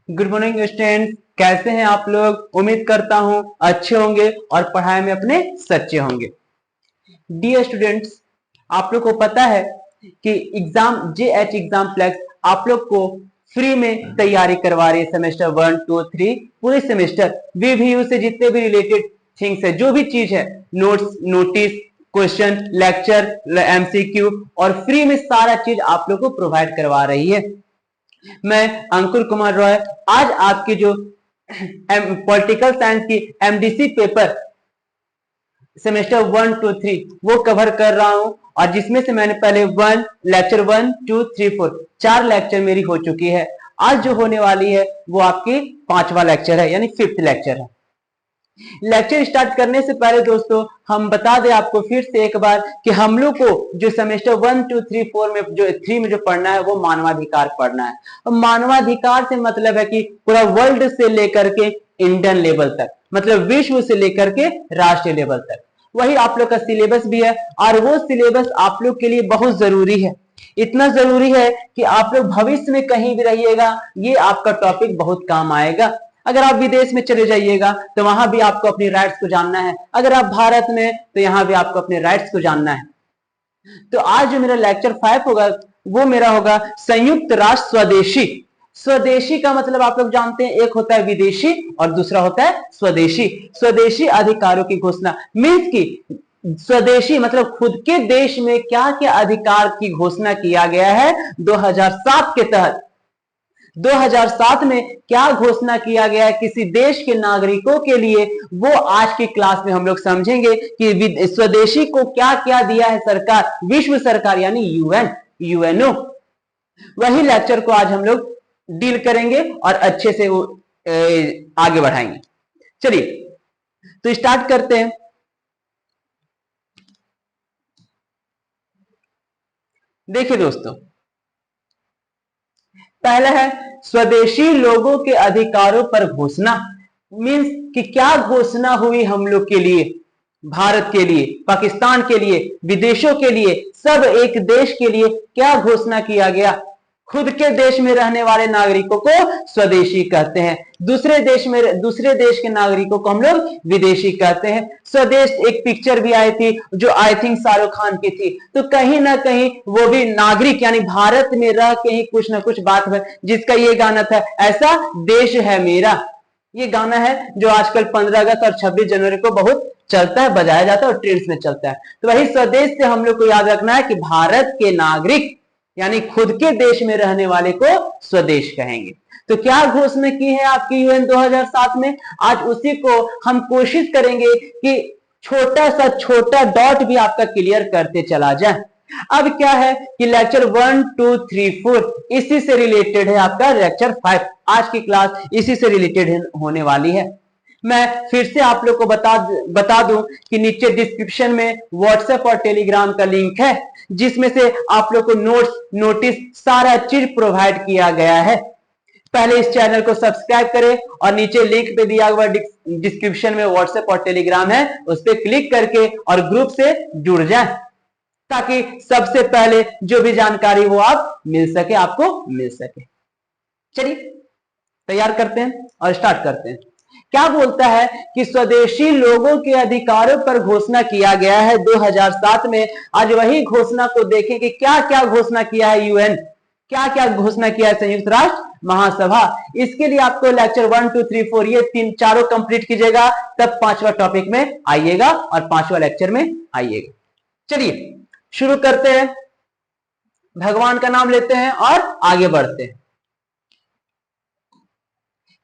Good morning students, कैसे हैं आप लोग। उम्मीद करता हूं अच्छे होंगे और पढ़ाई में अपने सच्चे होंगे। डियर स्टूडेंट्स, आप लोग को पता है कि एग्जाम जेएच एग्जाम फ्लेक्स आप लोग को फ्री में तैयारी करवा रही है। सेमेस्टर 1, 2, 3 पूरे सेमेस्टर वीवीयू से जितने भी रिलेटेड थिंग्स है, जो भी चीज है, notes, notice, question, lecture, MCQ और फ्री में सारा चीज आप लोग को प्रोवाइड करवा रही है। मैं अंकुर कुमार रॉय आज आपकी जो पॉलिटिकल साइंस की एमडीसी पेपर सेमेस्टर 1, 2, 3 वो कवर कर रहा हूं, और जिसमें से मैंने पहले लेक्चर 1, 2, 3, 4 4 लेक्चर मेरी हो चुकी है। आज जो होने वाली है वो आपकी 5वां लेक्चर है, यानी 5th लेक्चर है। लेक्चर स्टार्ट करने से पहले दोस्तों हम बता दें आपको फिर से एक बार कि हम लोग को जो सेमेस्टर 1, 2, 3, 4 में जो 3 में जो पढ़ना है वो मानवाधिकार पढ़ना है। और मानवाधिकार से मतलब है कि पूरा वर्ल्ड से लेकर के इंडियन लेवल तक, मतलब विश्व से लेकर के राष्ट्रीय लेवल तक, वही आप लोग का सिलेबस भी है। और वो सिलेबस आप लोग के लिए बहुत जरूरी है। इतना जरूरी है कि आप लोग भविष्य में कहीं भी रहिएगा ये आपका टॉपिक बहुत काम आएगा। अगर आप विदेश में चले जाइएगा तो वहां भी आपको अपनी राइट्स को जानना है, अगर आप भारत में तो यहां भी आपको अपने राइट्स को जानना है। तो आज जो मेरा लेक्चर 5 होगा वो मेरा होगा संयुक्त राष्ट्र स्वदेशी। स्वदेशी का मतलब आप लोग जानते हैं, एक होता है विदेशी और दूसरा होता है स्वदेशी। स्वदेशी अधिकारों की घोषणा मीन्स की स्वदेशी मतलब खुद के देश में क्या क्या अधिकार की घोषणा किया गया है 2007 के तहत। 2007 में क्या घोषणा किया गया है किसी देश के नागरिकों के लिए, वो आज की क्लास में हम लोग समझेंगे कि स्वदेशी को क्या क्या दिया है सरकार, विश्व सरकार यानी यूएनओ। वही लेक्चर को आज हम लोग डील करेंगे और अच्छे से वो आगे बढ़ाएंगे। चलिए तो स्टार्ट करते हैं। देखिए दोस्तों, पहला है स्वदेशी लोगों के अधिकारों पर घोषणा। मींस कि क्या घोषणा हुई हम लोग के लिए, भारत के लिए, पाकिस्तान के लिए, विदेशों के लिए, सब एक देश के लिए क्या घोषणा किया गया। खुद के देश में रहने वाले नागरिकों को स्वदेशी कहते हैं, दूसरे देश के नागरिकों को हम लोग विदेशी कहते हैं। स्वदेश एक पिक्चर भी आई थी जो आई थिंक शाहरुख खान की थी, तो कहीं ना कहीं वो भी नागरिक यानी भारत में रह के ही कुछ ना कुछ बात है, जिसका ये गाना था ऐसा देश है मेरा। ये गाना है जो आजकल 15 अगस्त और 26 जनवरी को बहुत चलता है, बजाया जाता है और ट्रेंड्स में चलता है। तो वही स्वदेश से हम लोग को याद रखना है कि भारत के नागरिक यानी खुद के देश में रहने वाले को स्वदेश कहेंगे। तो क्या घोषणा की है आपकी यूएन 2007 में, आज उसी को हम कोशिश करेंगे कि छोटा सा छोटा डॉट भी आपका क्लियर करते चला जाए। अब क्या है कि लेक्चर 1, 2, 3, 4 इसी से रिलेटेड है आपका लेक्चर 5। आज की क्लास इसी से रिलेटेड होने वाली है। मैं फिर से आप लोग को बता दूं कि नीचे डिस्क्रिप्शन में व्हाट्सएप और टेलीग्राम का लिंक है, जिसमें से आप लोग को नोट्स, नोटिस सारा चीज प्रोवाइड किया गया है। पहले इस चैनल को सब्सक्राइब करें और नीचे लिंक पे दिया हुआ डिस्क्रिप्शन में व्हाट्सएप और टेलीग्राम है, उस पर क्लिक करके और ग्रुप से जुड़ जाए, ताकि सबसे पहले जो भी जानकारी वो आप आपको मिल सके। चलिए तैयार करते हैं और स्टार्ट करते हैं। क्या बोलता है कि स्वदेशी लोगों के अधिकारों पर घोषणा किया गया है 2007 में। आज वही घोषणा को देखें कि क्या क्या घोषणा किया है यूएन, क्या क्या घोषणा किया है संयुक्त राष्ट्र महासभा। इसके लिए आपको लेक्चर 1, 2, 3, 4 ये चारों कंप्लीट कीजिएगा, तब 5वां टॉपिक में आइएगा और 5वां लेक्चर में आइएगा। चलिए शुरू करते हैं, भगवान का नाम लेते हैं और आगे बढ़ते हैं।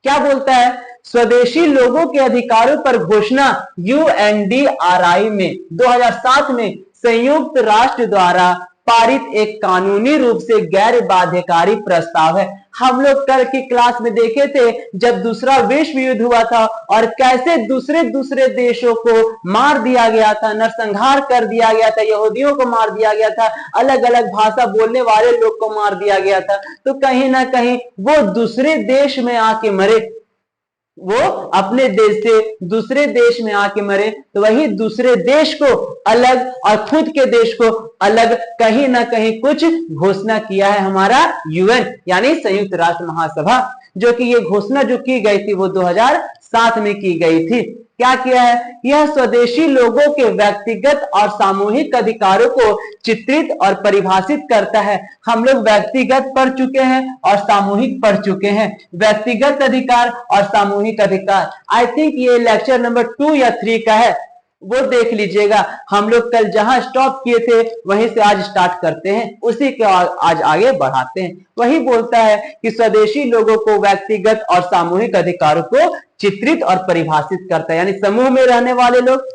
क्या बोलता है, स्वदेशी लोगों के अधिकारों पर घोषणा यूएनडीआरआई में 2007 में संयुक्त राष्ट्र द्वारा पारित एक कानूनी रूप से गैर बाध्यकारी प्रस्ताव है। हम लोग कल की क्लास में देखे थे जब दूसरा विश्व युद्ध हुआ था और कैसे दूसरे देशों को मार दिया गया था, नरसंहार कर दिया गया था, यहूदियों को मार दिया गया था, अलग अलग भाषा बोलने वाले लोग को मार दिया गया था। तो कहीं ना कहीं वो दूसरे देश में आके मरे, वो अपने देश से दूसरे देश में आके मरे, तो वही दूसरे देश को अलग और खुद के देश को अलग कहीं ना कहीं कुछ घोषणा किया है हमारा यूएन यानी संयुक्त राष्ट्र महासभा। जो कि ये घोषणा जो की गई थी वो 2007 में की गई थी। क्या किया है? यह स्वदेशी लोगों के व्यक्तिगत और सामूहिक अधिकारों को चित्रित और परिभाषित करता है। हम लोग व्यक्तिगत पढ़ चुके हैं और सामूहिक पढ़ चुके हैं। व्यक्तिगत अधिकार और सामूहिक अधिकार, आई थिंक ये लेक्चर नंबर 2 या 3 का है, वो देख लीजिएगा। हम लोग कल जहां स्टॉप किए थे वहीं से आज स्टार्ट करते हैं, उसी के आज आगे बढ़ाते हैं। वही बोलता है कि स्वदेशी लोगों को व्यक्तिगत और सामूहिक अधिकारों को चित्रित और परिभाषित करता है, यानी समूह में रहने वाले लोग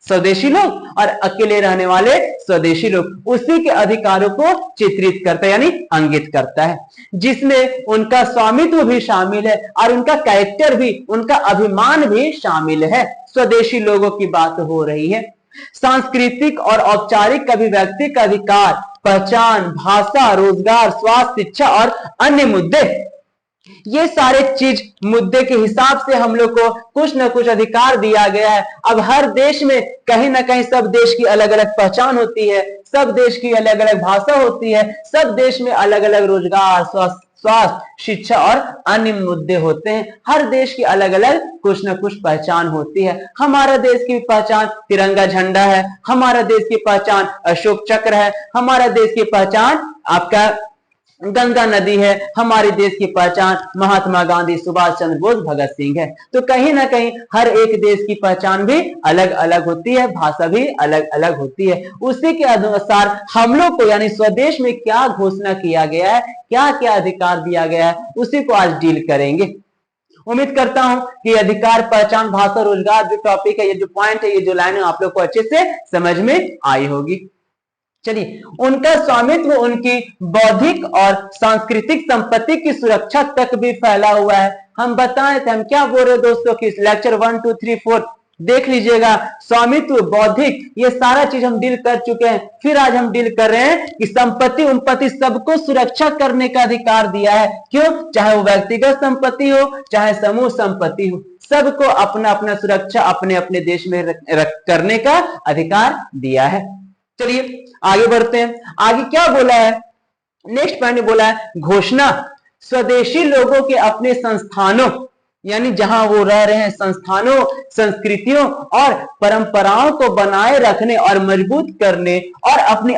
स्वदेशी लोग और अकेले रहने वाले स्वदेशी लोग, उसी के अधिकारों को चित्रित करता है यानी अंकित करता है, जिसमें उनका स्वामित्व भी शामिल है और उनका कैरेक्टर भी, उनका अभिमान भी शामिल है। स्वदेशी लोगों की बात हो रही है। सांस्कृतिक और औपचारिक अभिव्यक्ति का अधिकार, पहचान, भाषा, रोजगार, स्वास्थ्य, शिक्षा और अन्य मुद्दे, ये सारे चीज मुद्दे के हिसाब से हम लोग को कुछ न कुछ अधिकार दिया गया है। अब हर देश में कहीं ना कहीं सब देश की अलग अलग पहचान होती है, सब देश की अलग अलग भाषा होती है, सब देश में अलग अलग रोजगार, स्वास्थ्य, शिक्षा और अन्य मुद्दे होते हैं। हर देश की अलग अलग कुछ न कुछ पहचान होती है। हमारा देश की पहचान तिरंगा झंडा है, हमारा देश की पहचान अशोक चक्र है, हमारा देश की पहचान आपका गंगा नदी है, हमारे देश की पहचान महात्मा गांधी, सुभाष चंद्र बोस, भगत सिंह है। तो कहीं ना कहीं हर एक देश की पहचान भी अलग अलग होती है, भाषा भी अलग अलग होती है। उसी के अनुसार हम लोग को यानी स्वदेश में क्या घोषणा किया गया है, क्या क्या अधिकार दिया गया है, उसी को आज डील करेंगे। उम्मीद करता हूं कि अधिकार, पहचान, भाषा, रोजगार जो टॉपिक है, ये जो पॉइंट है, ये जो लाइन है, आप लोग को अच्छे से समझ में आई होगी। चलिए, उनका स्वामित्व उनकी बौद्धिक और सांस्कृतिक संपत्ति की सुरक्षा तक भी फैला हुआ है। हम बताए थे, हम क्या बोल रहे दोस्तों की लेक्चर 1, 2, 3, 4 देख लीजिएगा। स्वामित्व, बौद्धिक, ये सारा चीज हम डील कर चुके हैं। फिर आज हम डील कर रहे हैं कि संपत्ति उन्पत्ति सबको सुरक्षा करने का अधिकार दिया है। क्यों? चाहे वो व्यक्तिगत संपत्ति हो, चाहे समूह संपत्ति हो, सबको अपना अपना सुरक्षा अपने अपने देश में करने का अधिकार दिया है। चलिए आगे बढ़ते हैं। आगे क्या बोला है? नेक्स्ट पॉइंट में बोला है घोषणा, स्वदेशी लोगों के अपने संस्थानों यानी जहां वो रह रहे हैं, संस्थानों, संस्कृतियों और परंपराओं को बनाए रखने और मजबूत करने और अपनी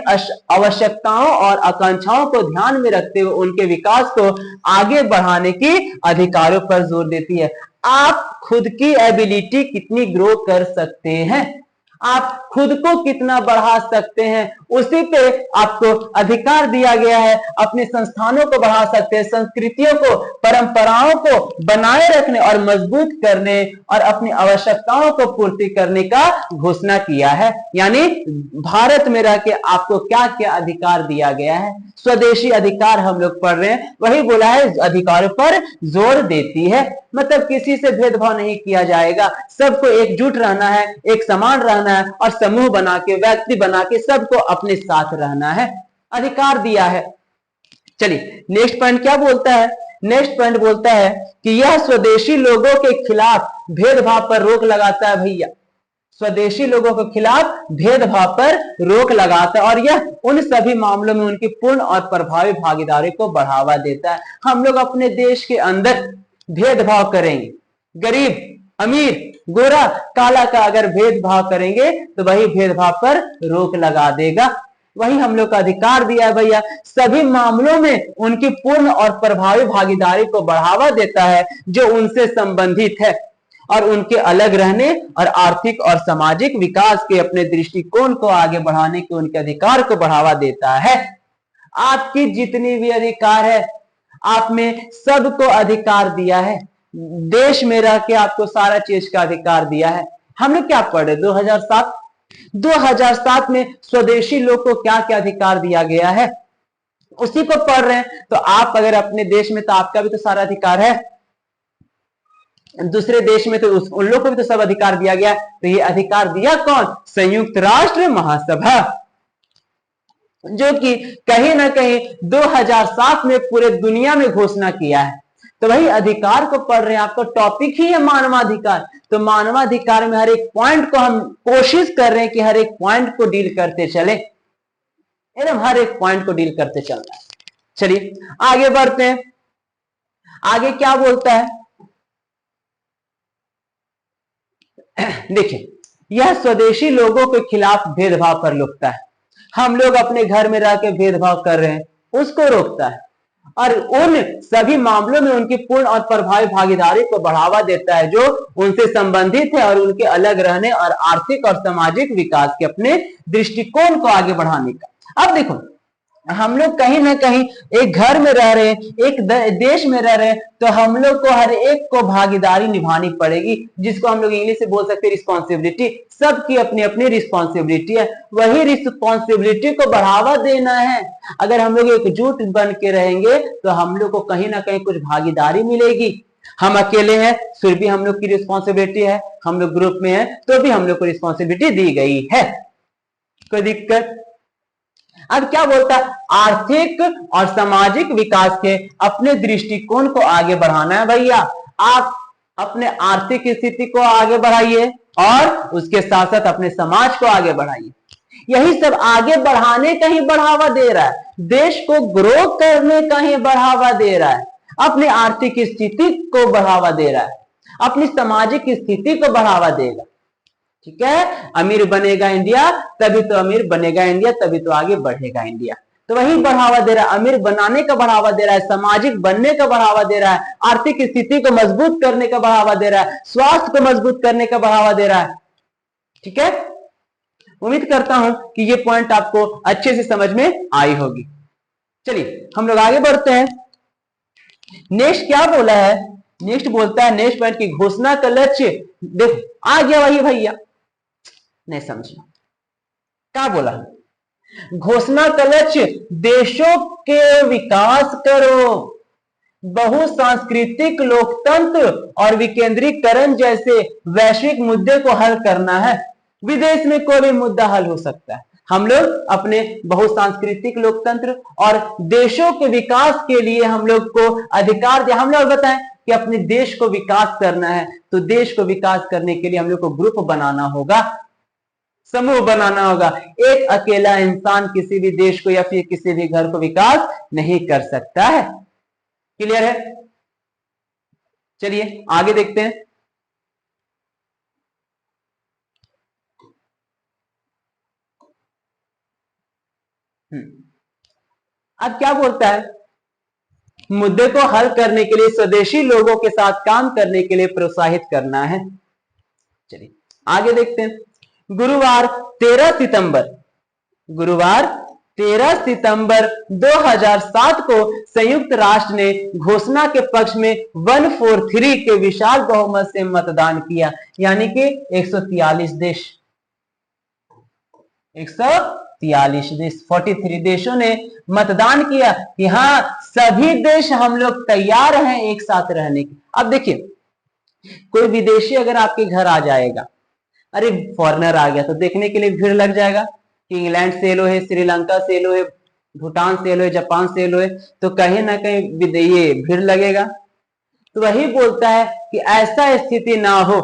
आवश्यकताओं और आकांक्षाओं को ध्यान में रखते हुए उनके विकास को आगे बढ़ाने की अधिकारों पर जोर देती है। आप खुद की एबिलिटी कितनी ग्रो कर सकते हैं, आप खुद को कितना बढ़ा सकते हैं, उसी पे आपको अधिकार दिया गया है। अपने संस्थानों को बढ़ा सकते हैं, संस्कृतियों को, परंपराओं को बनाए रखने और मजबूत करने और अपनी आवश्यकताओं को पूर्ति करने का घोषणा किया है। यानी भारत में रह के आपको क्या क्या अधिकार दिया गया है। स्वदेशी अधिकार हम लोग पढ़ रहे हैं, वही बोला है अधिकारों पर जोर देती है। मतलब किसी से भेदभाव नहीं किया जाएगा, सबको एकजुट रहना है, एक समान रहना है और समूह बना के, व्यक्ति बना के सबको अपने साथ रहना है, अधिकार दिया है। चलिए नेक्स्ट पॉइंट क्या बोलता है? नेक्स्ट पॉइंट बोलता है कि यह स्वदेशी लोगों के खिलाफ भेदभाव पर रोक लगाता है। भैया, स्वदेशी लोगों के खिलाफ भेदभाव पर रोक लगाता है और यह उन सभी मामलों में उनकी पूर्ण और प्रभावी भागीदारी को बढ़ावा देता है। हम लोग अपने देश के अंदर भेदभाव करेंगे, गरीब, अमीर, गोरा, काला का अगर भेदभाव करेंगे तो वही भेदभाव पर रोक लगा देगा। वही हम लोग का अधिकार दिया है भैया। सभी मामलों में उनकी पूर्ण और प्रभावी भागीदारी को बढ़ावा देता है जो उनसे संबंधित है और उनके अलग रहने और आर्थिक और सामाजिक विकास के अपने दृष्टिकोण को आगे बढ़ाने के उनके अधिकार को बढ़ावा देता है। आपकी जितनी भी अधिकार है, आप में सबको अधिकार दिया है। देश में रह के आपको सारा चीज का अधिकार दिया है। हम लोग क्या पढ़े 2007 में स्वदेशी लोग को क्या क्या अधिकार दिया गया है, उसी को पढ़ रहे हैं। तो आप अगर अपने देश में, तो आपका भी तो सारा अधिकार है। दूसरे देश में तो उन लोग को भी तो सब अधिकार दिया गया। तो ये अधिकार दिया कौन? संयुक्त राष्ट्र महासभा, जो कि कहीं ना कहीं 2007 में पूरे दुनिया में घोषणा किया है। तो वही अधिकार को पढ़ रहे हैं। आपका टॉपिक ही है मानवाधिकार। तो मानवाधिकार में हर एक पॉइंट को हम कोशिश कर रहे हैं कि हर एक पॉइंट को डील करते चले, एकदम हर एक पॉइंट को डील करते चलना है। चलिए आगे बढ़ते हैं। आगे क्या बोलता है, देखिए, यह स्वदेशी लोगों के खिलाफ भेदभाव पर रोकता है। हम लोग अपने घर में रह के भेदभाव कर रहे हैं, उसको रोकता है और उन सभी मामलों में उनकी पूर्ण और प्रभावी भागीदारी को बढ़ावा देता है जो उनसे संबंधित है और उनके अलग रहने और आर्थिक और सामाजिक विकास के अपने दृष्टिकोण को आगे बढ़ाने का। अब देखो, हम लोग कहीं ना कहीं एक घर में रह रहे हैं, एक देश में रह रहे हैं, तो हम लोग को हर एक को भागीदारी निभानी पड़ेगी, जिसको हम लोग इंग्लिश से बोल सकते हैं रिस्पॉन्सिबिलिटी। सबकी अपनी अपनी रिस्पॉन्सिबिलिटी है, वही रिस्पॉन्सिबिलिटी को बढ़ावा देना है। अगर हम लोग एकजुट बन के रहेंगे तो हम लोग को कहीं ना कहीं कुछ भागीदारी मिलेगी। हम अकेले हैं फिर भी हम लोग की रिस्पॉन्सिबिलिटी है, हम लोग ग्रुप में हैं तो भी हम लोग को रिस्पॉन्सिबिलिटी दी गई है। कोई दिक्कत? अब क्या बोलता है, आर्थिक और सामाजिक विकास के अपने दृष्टिकोण को आगे बढ़ाना है। भैया आप अपने आर्थिक स्थिति को आगे बढ़ाइए और उसके साथ साथ अपने समाज को आगे बढ़ाइए। यही सब आगे बढ़ाने का ही बढ़ावा दे रहा है, देश को ग्रो करने का ही बढ़ावा दे रहा है, अपनी आर्थिक स्थिति को बढ़ावा दे रहा है, अपनी सामाजिक स्थिति को बढ़ावा देगा। ठीक है, अमीर बनेगा इंडिया तभी तो अमीर बनेगा इंडिया, तभी तो आगे बढ़ेगा इंडिया। तो वही बढ़ावा दे रहा है, अमीर बनाने का बढ़ावा दे रहा है, सामाजिक बनने का बढ़ावा दे रहा है, आर्थिक स्थिति को मजबूत करने का बढ़ावा दे रहा है, स्वास्थ्य को मजबूत करने का बढ़ावा दे रहा है। ठीक है, उम्मीद करता हूं कि ये पॉइंट आपको अच्छे से समझ में आई होगी। चलिए हम लोग आगे बढ़ते हैं। नेक्स्ट क्या बोला है, नेक्स्ट बोलता है, नेक्स्ट पॉइंट की घोषणा का लक्ष्य, देखो आ गया वही भैया, नहीं समझना क्या बोला है, घोषणा का लक्ष्य देशों के विकास करो, बहुसांस्कृतिक लोकतंत्र और विकेंद्रीकरण जैसे वैश्विक मुद्दे को हल करना है। विदेश में कोई भी मुद्दा हल हो सकता है, हम लोग अपने बहुसांस्कृतिक लोकतंत्र और देशों के विकास के लिए हम लोग को अधिकार दिया। हम लोग बताएं कि अपने देश को विकास करना है, तो देश को विकास करने के लिए हम लोग को ग्रुप बनाना होगा, समूह बनाना होगा। एक अकेला इंसान किसी भी देश को या फिर किसी भी घर को विकास नहीं कर सकता है। क्लियर है? चलिए आगे देखते हैं। अब क्या बोलता है, मुद्दे को हल करने के लिए स्वदेशी लोगों के साथ काम करने के लिए प्रोत्साहित करना है। चलिए आगे देखते हैं। गुरुवार 13 सितंबर 2007 को संयुक्त राष्ट्र ने घोषणा के पक्ष में 143 के विशाल बहुमत से मतदान किया, यानी कि 143 देश 43 देशों ने मतदान किया कि हाँ सभी देश हम लोग तैयार हैं एक साथ रहने की। अब देखिए, कोई विदेशी अगर आपके घर आ जाएगा, अरे फॉरेनर आ गया तो देखने के लिए भीड़ लग जाएगा कि इंग्लैंड से लो है, श्रीलंका से लो है, भूटान से लो है, जापान से लो है, तो कहीं ना कहीं ये भीड़ लगेगा। तो वही बोलता है कि ऐसा स्थिति ना हो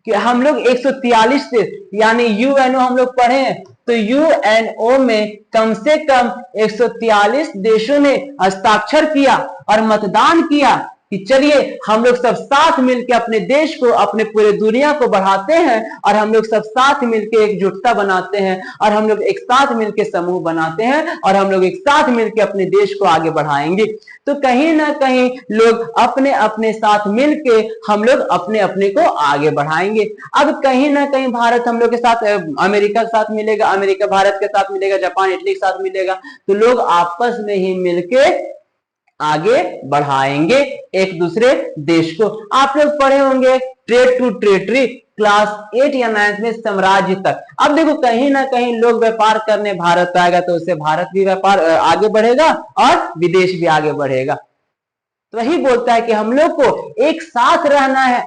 कि हम लोग 143 से, यानी यूएनओ हम लोग पढ़े हैं, तो यूएनओ में कम से कम 143 देशों ने हस्ताक्षर किया और मतदान किया कि चलिए हम लोग सब साथ मिलकर अपने देश को, अपने पूरे दुनिया को बढ़ाते हैं और हम लोग सब साथ मिलकर एकजुटता बनाते हैं और हम लोग एक साथ मिलकर समूह बनाते हैं और हम लोग एक साथ मिलकर अपने देश को आगे बढ़ाएंगे। तो कहीं ना कहीं लोग अपने अपने साथ मिलके हम लोग अपने अपने को आगे बढ़ाएंगे। अब कहीं ना कहीं भारत हम लोग के साथ, अमेरिका के साथ मिलेगा, अमेरिका भारत के साथ मिलेगा, जापान इटली के साथ मिलेगा, तो लोग आपस में ही मिलके आगे बढ़ाएंगे एक दूसरे देश को। आप लोग पढ़े होंगे ट्रेड टू टेरिटरी क्लास 8 या 9 में, साम्राज्य तक। अब देखो कहीं ना कहीं लोग व्यापार करने भारत आएगा तो उससे भारत भी व्यापार आगे बढ़ेगा और विदेश भी आगे बढ़ेगा। तो वही बोलता है कि हम लोग को एक साथ रहना है।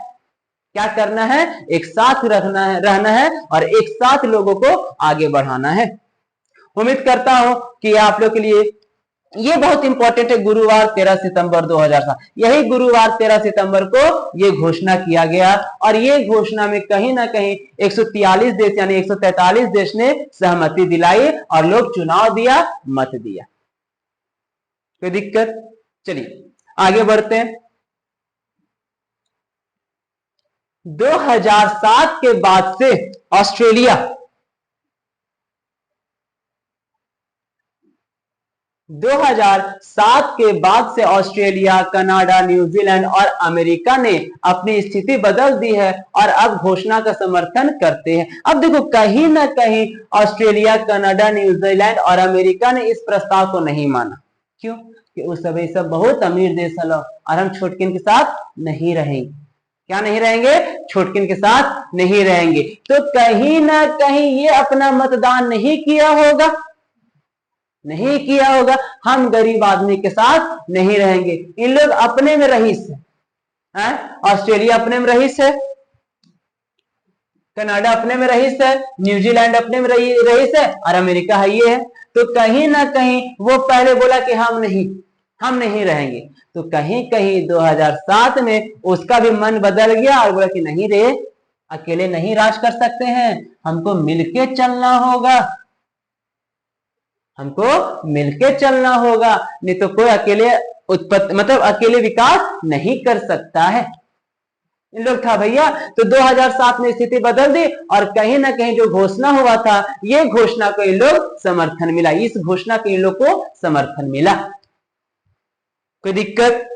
क्या करना है? एक साथ रहना है और एक साथ लोगों को आगे बढ़ाना है। उम्मीद करता हूं कि आप लोग के लिए ये बहुत इंपॉर्टेंट है। गुरुवार 13 सितंबर 2007, यही गुरुवार 13 सितंबर को ये घोषणा किया गया और ये घोषणा में कहीं ना कहीं 143 देश यानी 143 देश ने सहमति दिलाई और लोग चुनाव दिया, मत दिया। कोई दिक्कत? चलिए आगे बढ़ते हैं। 2007 के बाद से ऑस्ट्रेलिया 2007 के बाद से ऑस्ट्रेलिया, कनाडा, न्यूजीलैंड और अमेरिका ने अपनी स्थिति बदल दी है और अब घोषणा का समर्थन करते हैं। अब देखो कहीं ना कहीं ऑस्ट्रेलिया, कनाडा, न्यूजीलैंड और अमेरिका ने इस प्रस्ताव को नहीं माना। क्यों? कि उस सब बहुत अमीर देश है और हम छोटकिन के साथ नहीं रहेंगे। क्या नहीं रहेंगे? छोटकिन के साथ नहीं रहेंगे। तो कहीं ना कहीं ये अपना मतदान नहीं किया होगा, नहीं किया होगा। हम गरीब आदमी के साथ नहीं रहेंगे। इन लोग अपने में रईस है, ऑस्ट्रेलिया अपने में रईस है, कनाडा अपने में रईस है, न्यूजीलैंड अपने में रईस है और अमेरिका है ये है। तो कहीं ना कहीं वो पहले बोला कि हम नहीं रहेंगे। तो कहीं कहीं 2007 में उसका भी मन बदल गया और बोला कि नहीं रे, अकेले नहीं राज कर सकते हैं, हमको मिलके चलना होगा, हमको मिलके चलना होगा, नहीं तो कोई अकेले अकेले विकास नहीं कर सकता है। इन लोग था भैया। तो 2007 में स्थिति बदल दी और कहीं ना कहीं जो घोषणा हुआ था, ये घोषणा को इन लोग समर्थन मिला, इस घोषणा को इन लोग को समर्थन मिला। कोई दिक्कत?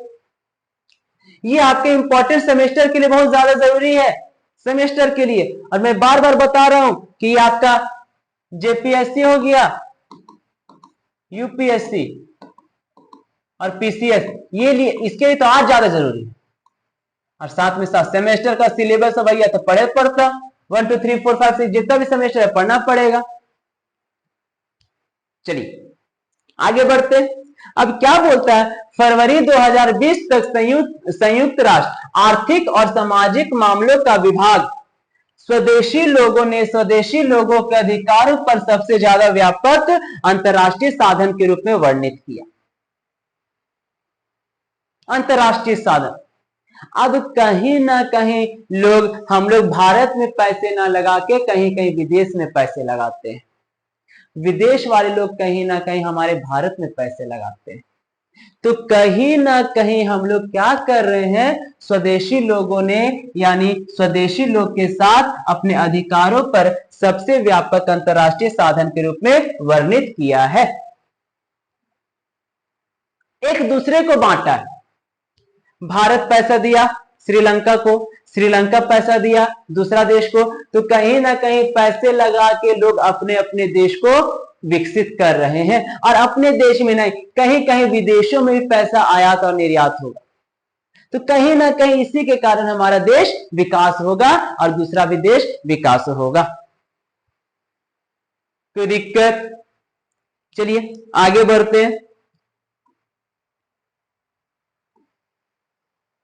ये आपके इंपॉर्टेंट सेमेस्टर के लिए बहुत ज्यादा जरूरी है, सेमेस्टर के लिए। और मैं बार बार बता रहा हूं कि आपका जेपीएससी हो गया, यूपीएससी और पीसीएस, ये लिए इसके लिए तो आज ज्यादा जरूरी है। और साथ में साथ सेमेस्टर का सिलेबस भैया तो पढ़े पड़ता, 1 2 3 4 5 6 जितना भी सेमेस्टर है पढ़ना पड़ेगा। चलिए आगे बढ़ते। अब क्या बोलता है? फरवरी 2020 तक संयुक्त राष्ट्र आर्थिक और सामाजिक मामलों का विभाग स्वदेशी लोगों के अधिकारों पर सबसे ज्यादा व्यापक अंतर्राष्ट्रीय साधन के रूप में वर्णित किया। अंतर्राष्ट्रीय साधन। अब कहीं ना कहीं हम लोग भारत में पैसे ना लगा के कहीं कहीं विदेश में पैसे लगाते हैं। विदेश वाले लोग कहीं ना कहीं हमारे भारत में पैसे लगाते हैं। तो कहीं ना कहीं हम लोग क्या कर रहे हैं? स्वदेशी लोगों ने यानी स्वदेशी लोग के साथ अपने अधिकारों पर सबसे व्यापक अंतर्राष्ट्रीय साधन के रूप में वर्णित किया है। एक दूसरे को बांटा है। भारत पैसा दिया श्रीलंका को, श्रीलंका पैसा दिया दूसरा देश को। तो कहीं ना कहीं पैसे लगा के लोग अपने अपने देश को विकसित कर रहे हैं और अपने देश में नहीं, कहीं कहीं विदेशों में भी पैसा आयात और निर्यात होगा। तो कहीं ना कहीं इसी के कारण हमारा देश विकास होगा और दूसरा भी देश विकास होगा। कोई दिक्कत? चलिए आगे बढ़ते हैं।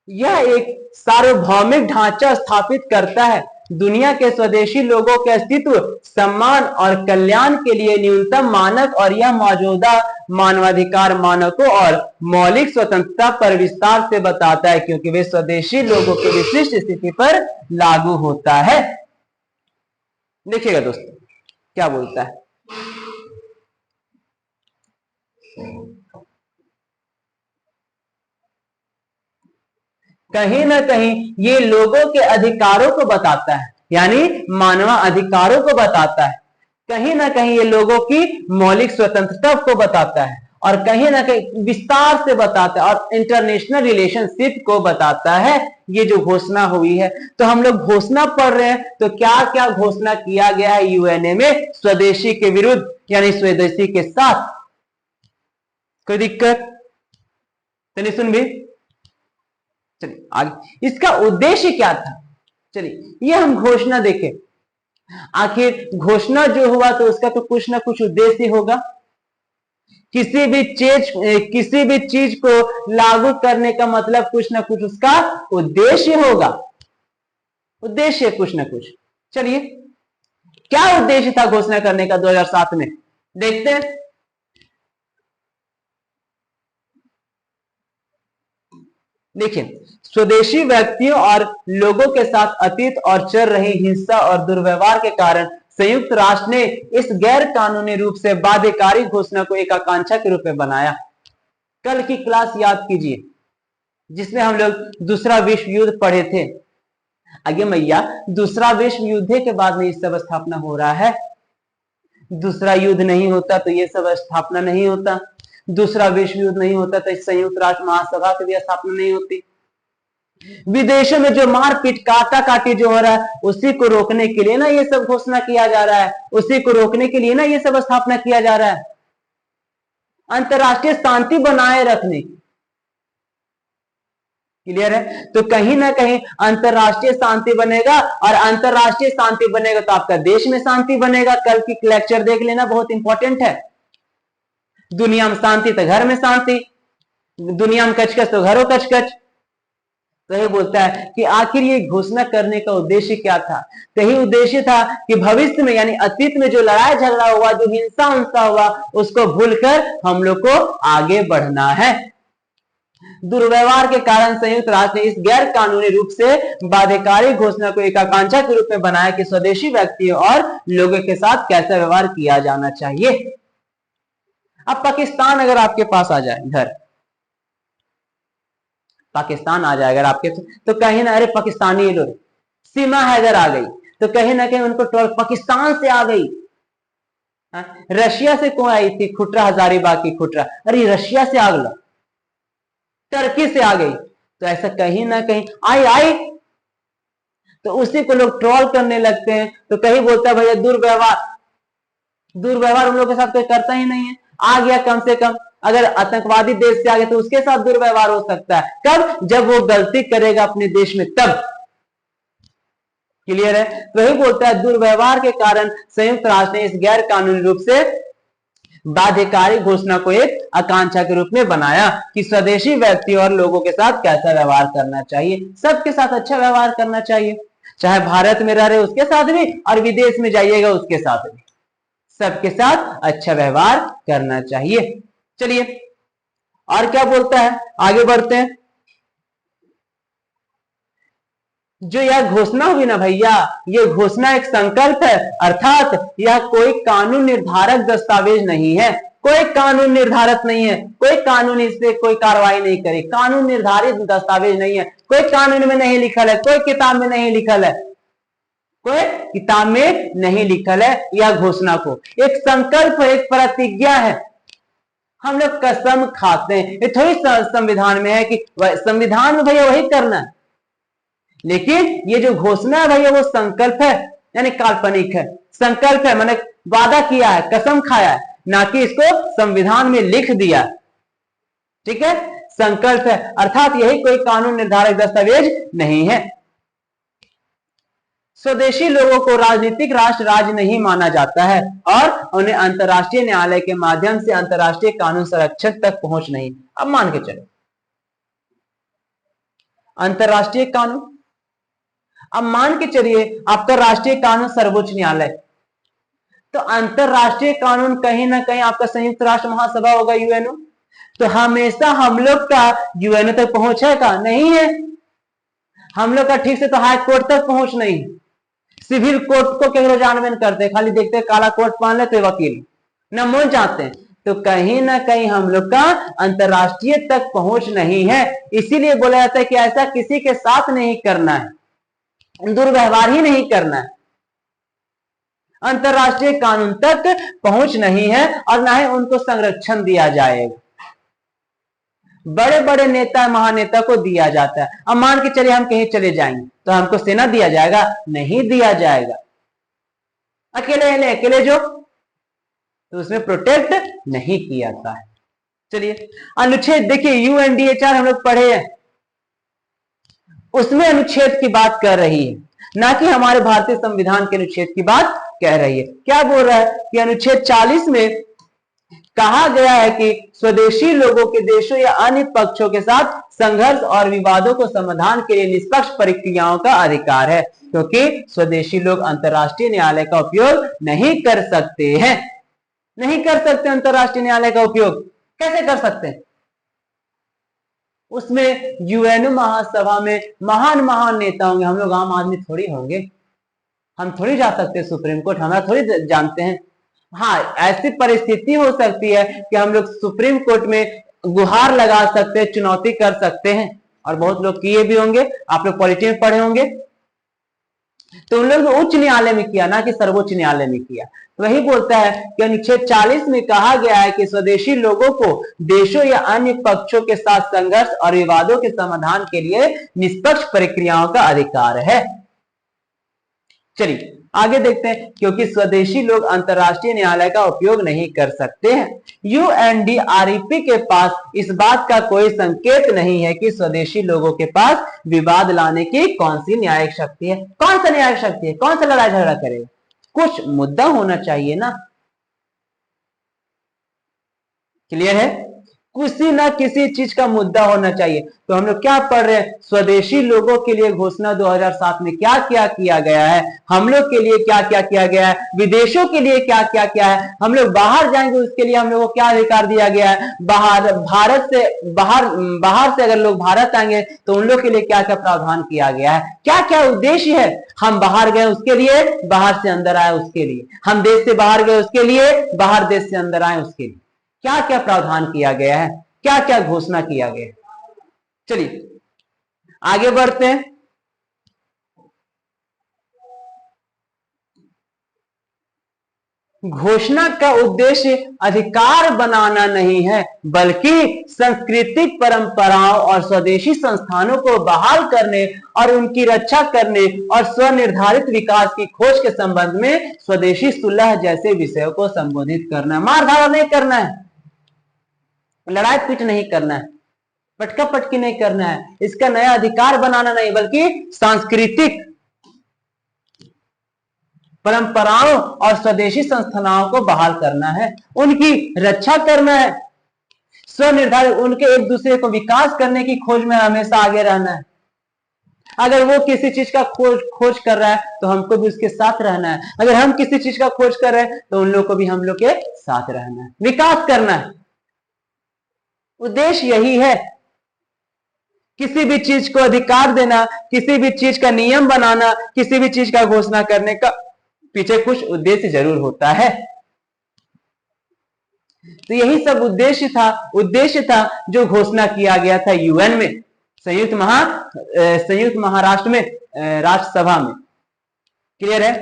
यह एक सार्वभौमिक ढांचा स्थापित करता है। दुनिया के स्वदेशी लोगों के अस्तित्व, सम्मान और कल्याण के लिए न्यूनतम मानक और यह मौजूदा मानवाधिकार मानकों और मौलिक स्वतंत्रता पर विस्तार से बताता है, क्योंकि वे स्वदेशी लोगों की विशिष्ट स्थिति पर लागू होता है। देखिएगा दोस्तों क्या बोलता है। कहीं ना कहीं ये लोगों के अधिकारों को बताता है, यानी मानव अधिकारों को बताता है। कहीं ना कहीं ये लोगों की मौलिक स्वतंत्रता को बताता है और कहीं ना कहीं विस्तार से बताता है और इंटरनेशनल रिलेशनशिप को बताता है। ये जो घोषणा हुई है, तो हम लोग घोषणा पढ़ रहे हैं, तो क्या क्या घोषणा किया गया है यूएनए में स्वदेशी के विरुद्ध यानी स्वदेशी के साथ। कोई दिक्कत? चलिए सुन भी। चलिए आगे, इसका उद्देश्य क्या था? चलिए ये हम घोषणा देखें। आखिर घोषणा जो हुआ तो उसका तो कुछ ना कुछ उद्देश्य होगा। किसी भी चीज को लागू करने का मतलब कुछ ना कुछ उसका उद्देश्य होगा, उद्देश्य कुछ ना कुछ। चलिए क्या उद्देश्य था घोषणा करने का 2007 में, देखते हैं। देखिए, स्वदेशी व्यक्तियों और लोगों के साथ अतीत और चल रही हिंसा और दुर्व्यवहार के कारण संयुक्त राष्ट्र ने इस गैर कानूनी रूप से बाध्यकारी घोषणा को एक आकांक्षा के रूप में बनाया। कल की क्लास याद कीजिए, जिसमें हम लोग दूसरा विश्व युद्ध पढ़े थे। आगे मैया दूसरा विश्व युद्ध के बाद में ये सब स्थापना हो रहा है। दूसरा युद्ध नहीं होता तो ये सब स्थापना नहीं होता। दूसरा विश्व युद्ध नहीं होता तो संयुक्त राष्ट्र महासभा की भी स्थापना नहीं होती। विदेशों में जो मारपीट काटा काटी जो हो रहा है उसी को रोकने के लिए ना ये सब घोषणा किया जा रहा है, उसी को रोकने के लिए ना ये सब स्थापना किया जा रहा है, अंतरराष्ट्रीय शांति बनाए रखने की। क्लियर है? तो कहीं ना कहीं अंतरराष्ट्रीय शांति बनेगा, और अंतरराष्ट्रीय शांति बनेगा तो आपका देश में शांति बनेगा। कल की लेक्चर देख लेना, बहुत इंपॉर्टेंट है। दुनिया में शांति तो घर में शांति, दुनिया में कचकच तो घरों कचकच। तो ये बोलता है कि आखिर ये घोषणा करने का उद्देश्य क्या था? तो यही उद्देश्य था कि भविष्य में यानी अतीत में जो लड़ाई झगड़ा हुआ, जो हिंसा हिंसा हुआ, उसको भूलकर हम लोग को आगे बढ़ना है। दुर्व्यवहार के कारण संयुक्त राष्ट्र ने इस गैर कानूनी रूप से बाध्यकारी घोषणा को एक आकांक्षा के रूप में बनाया कि स्वदेशी व्यक्तियों और लोगों के साथ कैसा व्यवहार किया जाना चाहिए। अब पाकिस्तान अगर आपके पास आ जाए, इधर पाकिस्तान आ जाए अगर आपके, तो कहीं ना, अरे पाकिस्तानी लोग, सीमा हैदर आ गई तो कहीं ना कहीं उनको ट्रोल, पाकिस्तान से आ गई। रशिया से कौन आई थी? खुटरा हजारीबाग की खुटरा, अरे रशिया से आ गया, टर्की से आ गई। तो ऐसा कहीं ना कहीं आई आई तो उसी को लोग ट्रोल करने लगते हैं। तो कहीं बोलता है भैया दुर्व्यवहार, दुर्व्यवहार उन लोगों के साथ कोई करता ही नहीं है। आ गया, कम से कम अगर आतंकवादी देश से आ गया तो उसके साथ दुर्व्यवहार हो सकता है। कब? जब वो गलती करेगा अपने देश में, तब। क्लियर है? तो वही बोलता है दुर्व्यवहार के कारण संयुक्त राष्ट्र ने इस गैर कानूनी रूप से बाध्यकारी घोषणा को एक आकांक्षा के रूप में बनाया कि स्वदेशी व्यक्ति और लोगों के साथ कैसा व्यवहार करना चाहिए। सबके साथ अच्छा व्यवहार करना चाहिए, चाहे भारत में रह रहे उसके साथ भी, और विदेश में जाइएगा उसके साथ भी, सबके साथ अच्छा व्यवहार करना चाहिए। चलिए और क्या बोलता है, आगे बढ़ते हैं। जो यह घोषणा हुई ना भैया, ये घोषणा एक संकल्प है, अर्थात यह कोई कानून निर्धारक दस्तावेज नहीं है, कोई कानून निर्धारक नहीं है, कोई कानून इस पे कोई कार्रवाई नहीं करे, कानून निर्धारित दस्तावेज नहीं है, कोई कानून में नहीं लिखल है, कोई किताब में नहीं लिखल है, कोई किताब में नहीं लिखल है। यह घोषणा को एक संकल्प, एक प्रतिज्ञा है। हम लोग कसम खाते हैं, ये थोड़ी संविधान में है कि संविधान में भैया वही करना है, लेकिन ये जो घोषणा है भैया वो संकल्प है, यानी काल्पनिक है। संकल्प है माने वादा किया है, कसम खाया है, ना कि इसको संविधान में लिख दिया। ठीक है, संकल्प है, अर्थात यही कोई कानून निर्धारक दस्तावेज नहीं है। स्वदेशी लोगों को राजनीतिक राष्ट्र राज्य नहीं माना जाता है और उन्हें अंतर्राष्ट्रीय न्यायालय के माध्यम से अंतर्राष्ट्रीय कानून संरक्षण तक पहुंच नहीं। अब मान के चलो अंतर्राष्ट्रीय कानून, अब मान के चलिए आपका राष्ट्रीय कानून सर्वोच्च न्यायालय, तो अंतरराष्ट्रीय कानून कहीं ना कहीं आपका संयुक्त राष्ट्र महासभा होगा, यूएनओ। तो हमेशा हम लोग का यूएनओ तक पहुंच है का? नहीं है। हम लोग का ठीक से तो हाई कोर्ट तक पहुंच नहीं। सिविल कोर्ट को केवल जानबेन करते, खाली देखते काला कोट पहन लेते वकील न पहुंच जाते हैं। तो कहीं ना कहीं हम लोग का अंतरराष्ट्रीय तक पहुंच नहीं है। इसीलिए बोला जाता है कि ऐसा किसी के साथ नहीं करना है, दुर्व्यवहार ही नहीं करना है। अंतरराष्ट्रीय कानून तक पहुंच नहीं है और ना ही उनको संरक्षण दिया जाएगा। बड़े बड़े नेता महानेता को दिया जाता है। अब मान के चलिए हम कहीं चले जाएंगे तो हमको सेना दिया जाएगा? नहीं दिया जाएगा। अकेले जो तो उसमें प्रोटेक्ट नहीं किया जाता है। चलिए अनुच्छेद देखिए, यूएनडीएचआर हम लोग पढ़े हैं, उसमें अनुच्छेद की बात कर रही है, ना कि हमारे भारतीय संविधान के अनुच्छेद की बात कह रही है। क्या बोल रहा है कि अनुच्छेद 40 में कहा गया है कि स्वदेशी लोगों के देशों या अन्य पक्षों के साथ संघर्ष और विवादों को समाधान के लिए निष्पक्ष प्रक्रियाओं का अधिकार है, क्योंकि स्वदेशी लोग अंतरराष्ट्रीय न्यायालय का उपयोग नहीं कर सकते हैं। नहीं कर सकते अंतरराष्ट्रीय न्यायालय का उपयोग। कैसे कर सकते हैं? उसमें यूएनओ महासभा में महान महान नेता होंगे, हम लोग आम आदमी थोड़ी होंगे। हम थोड़ी जा सकते सुप्रीम कोर्ट, हमारा थोड़ी जानते हैं। हाँ, ऐसी परिस्थिति हो सकती है कि हम लोग सुप्रीम कोर्ट में गुहार लगा सकते हैं, चुनौती कर सकते हैं, और बहुत लोग किए भी होंगे, आप लोग पॉलिटी में पढ़े होंगे। तो उन लोग उच्च न्यायालय में किया, ना कि सर्वोच्च न्यायालय में किया। तो वही बोलता है कि अनुच्छेद 40 में कहा गया है कि स्वदेशी लोगों को देशों या अन्य पक्षों के साथ संघर्ष और विवादों के समाधान के लिए निष्पक्ष प्रक्रियाओं का अधिकार है। चलिए आगे देखते हैं। क्योंकि स्वदेशी लोग अंतर्राष्ट्रीय न्यायालय का उपयोग नहीं कर सकते हैं, यूएनडीआरईपी के पास इस बात का कोई संकेत नहीं है कि स्वदेशी लोगों के पास विवाद लाने की कौन सी न्यायिक शक्ति है। कौन सा न्यायिक शक्ति है? कौन सा लड़ाई झगड़ा करेगा? कुछ मुद्दा होना चाहिए ना। क्लियर है? किसी ना किसी चीज का मुद्दा होना चाहिए। तो हम लोग क्या पढ़ रहे हैं? स्वदेशी लोगों के लिए घोषणा 2007 में क्या क्या किया गया है, हम लोग के लिए क्या क्या किया गया है, विदेशों के लिए क्या क्या किया है, हम लोग बाहर जाएंगे उसके लिए हम लोग को क्या अधिकार दिया गया है, बाहर से अगर लोग भारत आएंगे तो उन लोग के लिए क्या क्या प्रावधान किया गया है, क्या क्या उद्देश्य है। हम बाहर गए उसके लिए, बाहर से अंदर आए उसके लिए, हम देश से बाहर गए उसके लिए, बाहर देश से अंदर आए उसके लिए क्या क्या प्रावधान किया गया है, क्या क्या घोषणा किया गया है। चलिए आगे बढ़ते हैं। घोषणा का उद्देश्य अधिकार बनाना नहीं है, बल्कि सांस्कृतिक परंपराओं और स्वदेशी संस्थानों को बहाल करने और उनकी रक्षा करने और स्वनिर्धारित विकास की खोज के संबंध में स्वदेशी सुलह जैसे विषयों को संबोधित करना है। मार धाड़ नहीं करना है, लड़ाई पीट नहीं करना है, पटका पटकी नहीं करना है, इसका नया अधिकार बनाना नहीं, बल्कि सांस्कृतिक परंपराओं और स्वदेशी संस्थानों को बहाल करना है, उनकी रक्षा करना है, स्वनिर्धारित उनके एक दूसरे को विकास करने की खोज में हमेशा आगे रहना है। अगर वो किसी चीज का खोज कर रहा है तो हमको भी उसके साथ रहना है, अगर हम किसी चीज का खोज कर रहे हैं तो उन लोग को भी हम लोग के साथ रहना है, विकास करना है। उद्देश्य यही है। किसी भी चीज को अधिकार देना, किसी भी चीज का नियम बनाना, किसी भी चीज का घोषणा करने का पीछे कुछ उद्देश्य जरूर होता है। तो यही सब उद्देश्य था जो घोषणा किया गया था यूएन में, संयुक्त महाराष्ट्र में, राष्ट्रसभा में। क्लियर है?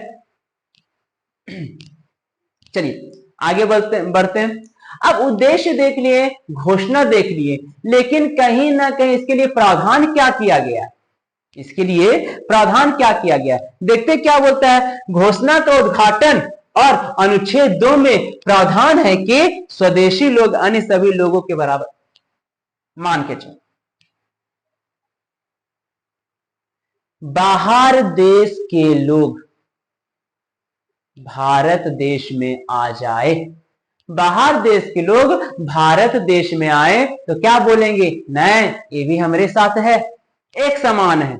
चलिए आगे बढ़ते हैं। अब उद्देश्य देख लिए, घोषणा देख लिए, लेकिन कहीं ना कहीं इसके लिए प्रावधान क्या किया गया, इसके लिए प्रावधान क्या किया गया, देखते क्या बोलता है। घोषणा का उद्घाटन और अनुच्छेद 2 में प्रावधान है कि स्वदेशी लोग अन्य सभी लोगों के बराबर। मान के चलो बाहर देश के लोग भारत देश में आ जाए, बाहर देश के लोग भारत देश में आए तो क्या बोलेंगे? नहीं, ये भी हमारे साथ है, एक समान है,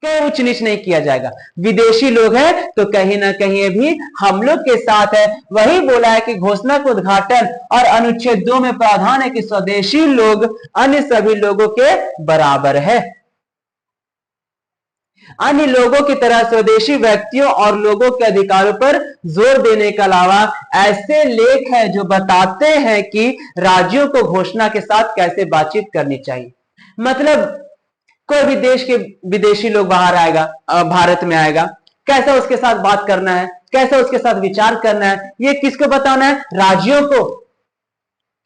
कोई उच्च नीच नहीं किया जाएगा। विदेशी लोग हैं तो कहीं ना कहीं भी हम लोग के साथ है। वही बोला है कि घोषणा का उद्घाटन और अनुच्छेद 2 में प्रावधान है कि स्वदेशी लोग अन्य सभी लोगों के बराबर है। अन्य लोगों की तरह स्वदेशी व्यक्तियों और लोगों के अधिकारों पर जोर देने के अलावा ऐसे लेख हैं जो बताते हैं कि राज्यों को घोषणा के साथ कैसे बातचीत करनी चाहिए। मतलब कोई भी देश के विदेशी लोग बाहर आएगा, भारत में आएगा, कैसा उसके साथ बात करना है, कैसा उसके साथ विचार करना है, ये किसको बताना है? राज्यों को,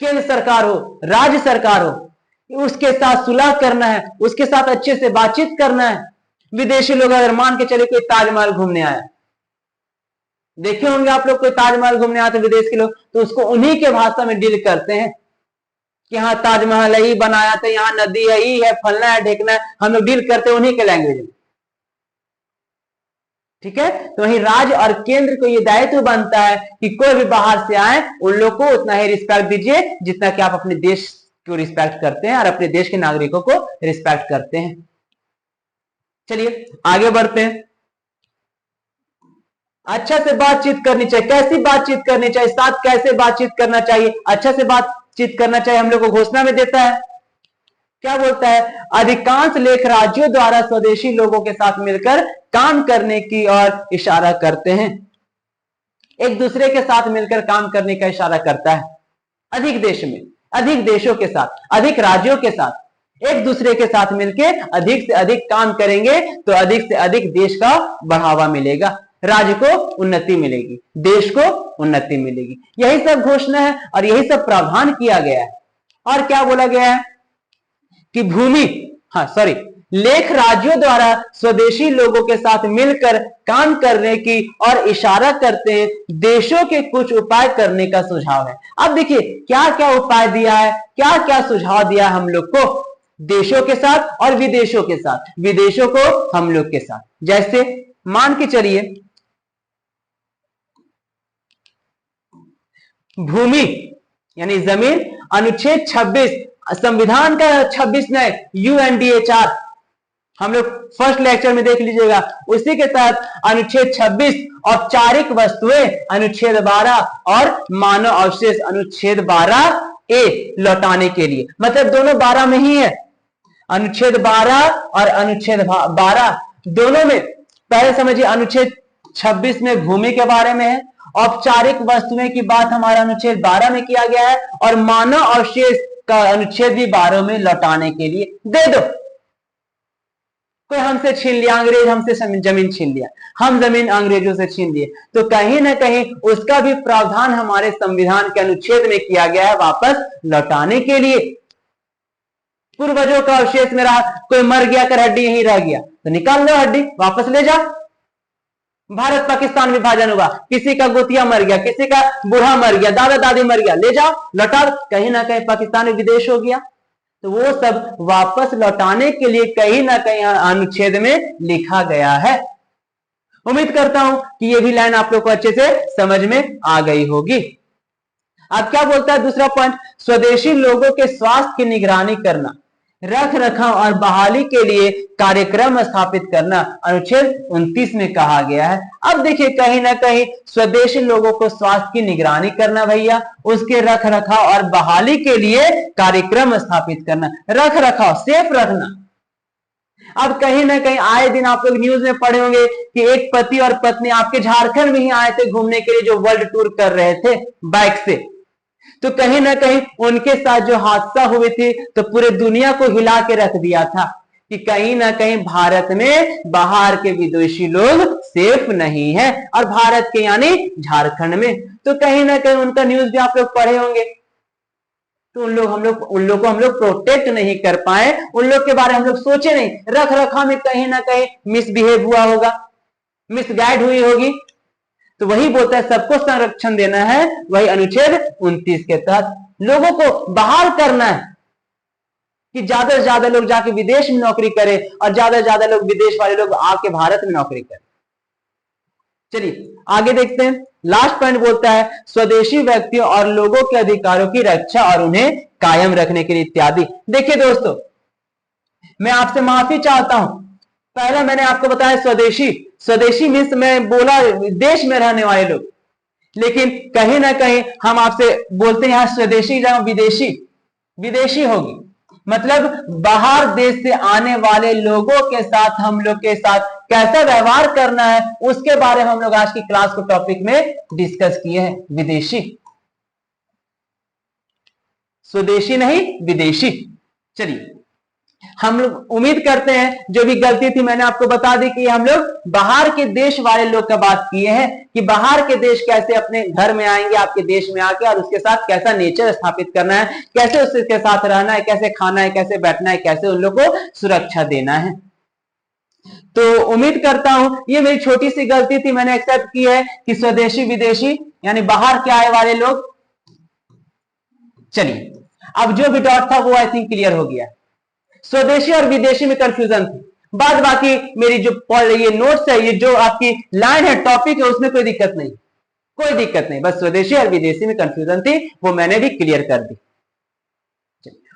केंद्र सरकार हो, राज्य सरकार हो, उसके साथ सुलह करना है, उसके साथ अच्छे से बातचीत करना है। विदेशी लोग अगर मान के चले कोई ताजमहल घूमने आया, देखे होंगे आप लोग, कोई ताजमहल घूमने आते विदेश के लोग, तो उसको उन्हीं के भाषा में डील करते हैं कि यहाँ ताजमहल ही बनाया था, यहाँ नदी है, ही है, फलना है, ढेकना है, हम लोग डील करते हैं उन्हीं के लैंग्वेज में। ठीक है? तो वही राज्य और केंद्र को ये दायित्व बनता है कि कोई भी बाहर से आए उन लोग को उतना ही रिस्पेक्ट दीजिए जितना कि आप अपने देश को रिस्पेक्ट करते हैं और अपने देश के नागरिकों को रिस्पेक्ट करते हैं। चलिए आगे बढ़ते हैं। अच्छा से बातचीत करनी चाहिए। कैसी बातचीत करनी चाहिए? साथ कैसे बातचीत करना चाहिए? अच्छा से बातचीत करना चाहिए। हम लोग को घोषणा में देता है, क्या बोलता है? अधिकांश लेख राज्यों द्वारा स्वदेशी लोगों के साथ मिलकर काम करने की ओर इशारा करते हैं। एक दूसरे के साथ मिलकर काम करने का इशारा करता है। अधिक देश में, अधिक देशों के साथ, अधिक राज्यों के साथ एक दूसरे के साथ मिलके अधिक से अधिक काम करेंगे तो अधिक से अधिक देश का बढ़ावा मिलेगा, राज्य को उन्नति मिलेगी, देश को उन्नति मिलेगी। यही सब घोषणा है और यही सब प्रावधान किया गया है। और क्या बोला गया है कि लेख राज्यों द्वारा स्वदेशी लोगों के साथ मिलकर काम करने की और इशारा करते हैं देशों के कुछ उपाय करने का सुझाव है। अब देखिए क्या क्या उपाय दिया है, क्या क्या सुझाव दिया हम लोग को, देशों के साथ और विदेशों के साथ, विदेशों को हम लोग के साथ। जैसे मान के चलिए भूमि यानी जमीन, अनुच्छेद 26 संविधान का 26 नए UNDHR हम लोग फर्स्ट लेक्चर में देख लीजिएगा। उसी के तहत अनुच्छेद 26 औपचारिक वस्तुएं अनुच्छेद 12 और मानव अवशेष अनुच्छेद 12A लौटाने के लिए, मतलब दोनों 12 में ही है, अनुच्छेद 12 और अनुच्छेद 12 दोनों में। पहले समझिए अनुच्छेद 26 में भूमि के बारे में है, औपचारिक वस्तुएं की बात हमारा अनुच्छेद 12 में किया गया है और मानव अवशेष का अनुच्छेद भी 12 में लौटाने के लिए दे दो। कोई हमसे छीन लिया, अंग्रेज हमसे जमीन छीन लिया, हम जमीन अंग्रेजों से छीन लिए, तो कहीं ना कहीं उसका भी प्रावधान हमारे संविधान के अनुच्छेद में किया गया है वापस लौटाने के लिए। पूर्वजों का अवशेष में रहा, कोई मर गया कर हड्डी यहीं रह गया तो निकाल लो, हड्डी वापस ले जा। भारत पाकिस्तान विभाजन हुआ, किसी का गोतिया मर गया, किसी का बूढ़ा मर गया, दादा दादी मर गया, ले जाओ लौटा, कहीं ना कहीं पाकिस्तान में विदेश हो गया। तो वो सब वापस लौटाने के लिए कहीं ना कहीं अनुच्छेद में लिखा गया है। उम्मीद करता हूं कि ये भी लाइन आप लोग को अच्छे से समझ में आ गई होगी। अब क्या बोलता है दूसरा पॉइंट, स्वदेशी लोगों के स्वास्थ्य की निगरानी करना, रख रखाव और बहाली के लिए कार्यक्रम स्थापित करना अनुच्छेद 29 में कहा गया है। अब देखिए कहीं ना कहीं स्वदेशी लोगों को स्वास्थ्य की निगरानी करना भैया, उसके रख रखाव और बहाली के लिए कार्यक्रम स्थापित करना, रख रखाव सेफ रखना। अब कहीं ना कहीं आए दिन आप लोग न्यूज में पढ़े होंगे कि एक पति और पत्नी आपके झारखंड में ही आए थे घूमने के लिए, जो वर्ल्ड टूर कर रहे थे बाइक से, तो कहीं ना कहीं उनके साथ जो हादसा हुए थे तो पूरे दुनिया को हिला के रख दिया था कि कहीं ना कहीं भारत में बाहर के विदेशी लोग सेफ नहीं है और भारत के यानी झारखंड में, तो कहीं ना कहीं उनका न्यूज भी आप लोग पढ़े होंगे। तो उन लोग को हम लोग प्रोटेक्ट नहीं कर पाए, उन लोग के बारे में हम लोग सोचे नहीं, रख रखाव में कहीं ना कहीं मिसबिहेव हुआ होगा, मिसगाइड हुई होगी। तो वही बोलता है सबको संरक्षण देना है, वही अनुच्छेद 29 के तहत लोगों को बहाल करना है कि ज्यादा से ज्यादा लोग जाके विदेश में नौकरी करें और ज्यादा से ज्यादा लोग विदेश वाले लोग आके भारत में नौकरी करें। चलिए आगे देखते हैं। लास्ट पॉइंट बोलता है स्वदेशी व्यक्तियों और लोगों के अधिकारों की रक्षा और उन्हें कायम रखने के लिए इत्यादि। देखिए दोस्तों, मैं आपसे माफी चाहता हूं, पहला मैंने आपको बताया स्वदेशी मीन्स मैं बोला देश में रहने वाले लोग, लेकिन कहीं ना कहीं हम आपसे बोलते हैं यहां स्वदेशी जहां विदेशी होगी, मतलब बाहर देश से आने वाले लोगों के साथ हम लोग के साथ कैसा व्यवहार करना है उसके बारे में हम लोग आज की क्लास को टॉपिक में डिस्कस किए हैं। विदेशी, स्वदेशी नहीं विदेशी। चलिए हम लोग उम्मीद करते हैं जो भी गलती थी मैंने आपको बता दी कि हम लोग बाहर के देश वाले लोग का बात किए हैं कि बाहर के देश कैसे अपने घर में आएंगे, आपके देश में आके, और उसके साथ कैसा नेचर स्थापित करना है, कैसे उसके साथ रहना है, कैसे खाना है, कैसे बैठना है, कैसे उन लोग को सुरक्षा देना है। तो उम्मीद करता हूं ये मेरी छोटी सी गलती थी, मैंने एक्सेप्ट की है कि स्वदेशी विदेशी यानी बाहर के आए वाले लोग। चलिए अब जो भी डाउट था वो आई थिंक क्लियर हो गया। स्वदेशी और विदेशी में कंफ्यूजन थी, बाद बाकी मेरी जो ये नोट्स है, ये जो आपकी लाइन है, टॉपिक है, उसमें कोई दिक्कत नहीं, कोई दिक्कत नहीं, बस स्वदेशी और विदेशी में कंफ्यूजन थी, वो मैंने भी क्लियर कर दी।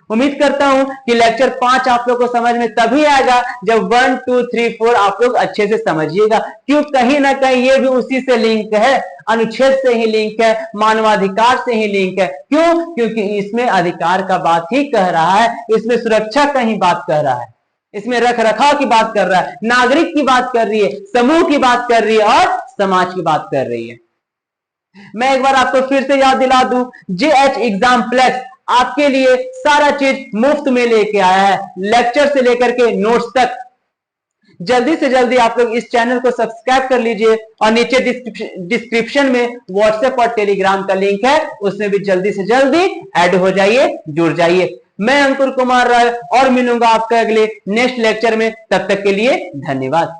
उम्मीद करता हूं कि लेक्चर 5 आप लोग को समझ में तभी आएगा जब 1 2 3 4 आप लोग अच्छे से समझिएगा, क्यों कहीं ना कहीं ये भी उसी से लिंक है, अनुच्छेद से ही लिंक है, मानवाधिकार से ही लिंक है। क्यों? क्योंकि इसमें अधिकार का बात ही कह रहा है, इसमें सुरक्षा का ही बात कह रहा है, इसमें रख रखाव की बात कर रहा है, नागरिक की बात कर रही है, समूह की बात कर रही है और समाज की बात कर रही है। मैं एक बार आपको फिर से याद दिला दूं, JH एग्जाम प्लस आपके लिए सारा चीज मुफ्त में लेके आया है, लेक्चर से लेकर के नोट्स तक। जल्दी से जल्दी आप लोग इस चैनल को सब्सक्राइब कर लीजिए और नीचे डिस्क्रिप्शन में व्हाट्सएप और टेलीग्राम का लिंक है, उसमें भी जल्दी से जल्दी ऐड हो जाइए, जुड़ जाइए। मैं अंकुर कुमार राय और मिलूंगा आपका अगले नेक्स्ट लेक्चर में। तब तक के लिए धन्यवाद।